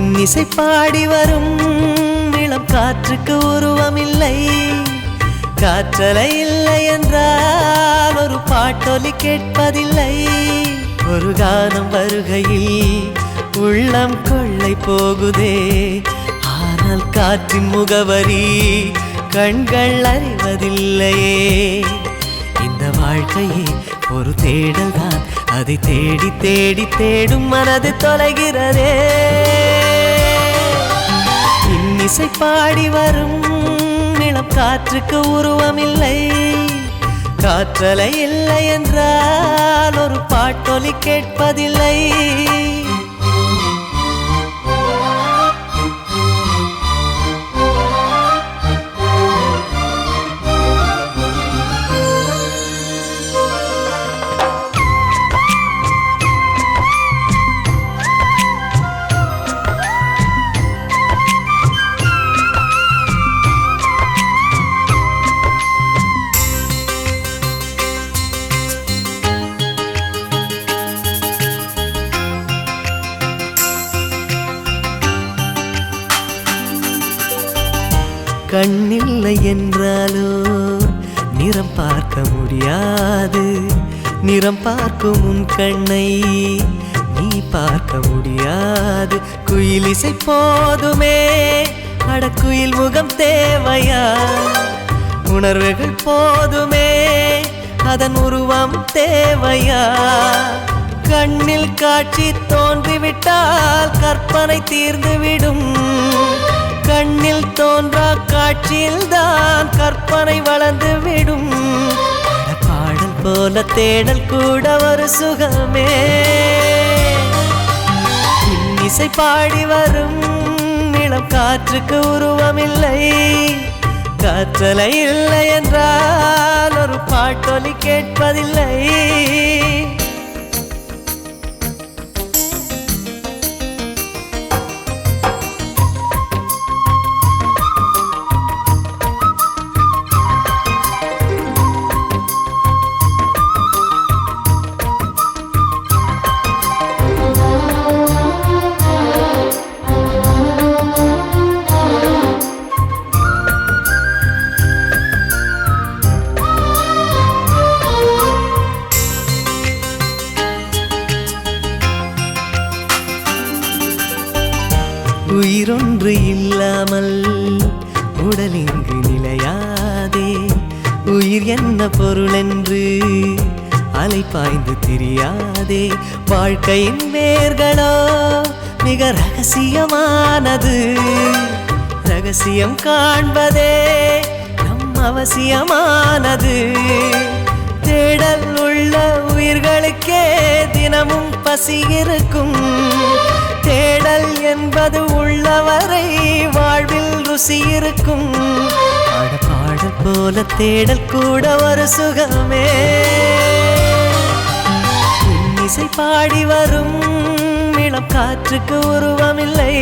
இன்னிசை பாடி வரும் இளம் காற்றுக்கு உருவமில்லை. காற்றலை இல்லை என்றால் ஒரு பாட்டொலி கேட்பதில்லை. ஒரு கானம் வருகையில் உள்ளம் கொள்ளை போகுதே, ஆனால் காற்றின் முகவரி கண்கள் அறிவதில்லையே. இந்த வாழ்க்கையே ஒரு தேடல் தான், அதை தேடி தேடி தேடும் மனது தொலைகிறதே. இன்னிசை பாடி வரும் இளம் காற்றுக்கு உருவமில்லை. காற்றலை இல்லை என்றால் ஒரு பாட்டொலி கேட்பதில்லை. கண்ணில்லை என்றாலோ நிறம் பார்க்க முடியாது. நிறம் பார்க்கும் உன் கண்ணை நீ பார்க்க முடியாது. குயில் இசை போதுமே, அடக்குயில் முகம் தேவையா? உணர்வுகள் போதுமே, அதன் உருவம் தேவையா? கண்ணில் காட்சி தோன்றிவிட்டால் கற்பனை தீர்ந்துவிடும். கண்ணில் தோன்றா காட்சியில் தான் கற்பனை வளர்ந்து விடும். பாடல் போல தேடல் கூட ஒரு சுகமே. இன்னிசை பாடி வரும் இளம் காற்றுக்கு உருவமில்லை. காற்றலை இல்லை என்றால் ஒரு பாட்டொலி கேட்பதில்லை. உயிரொன்று இல்லாமல் உடல் இங்கு நிலையாதே. உயிர் என்ன பொருள் என்று அலை பாய்ந்து தெரியாதே. வாழ்க்கையின் வேர்களோ மிக ரகசியமானது. ரகசியம் காண்பதே நம் அவசியமானது. தேடல் உள்ள உயிர்களுக்கே தினமும் பசி இருக்கும். தேடல் என்பது உள்ளவரை வாழ்வில் ருசி இருக்கும். பாடல் போல தேடல் கூட ஒரு சுகமே. இன்னிசை பாடி வரும் இளம் காற்றுக்கு உருவமில்லை.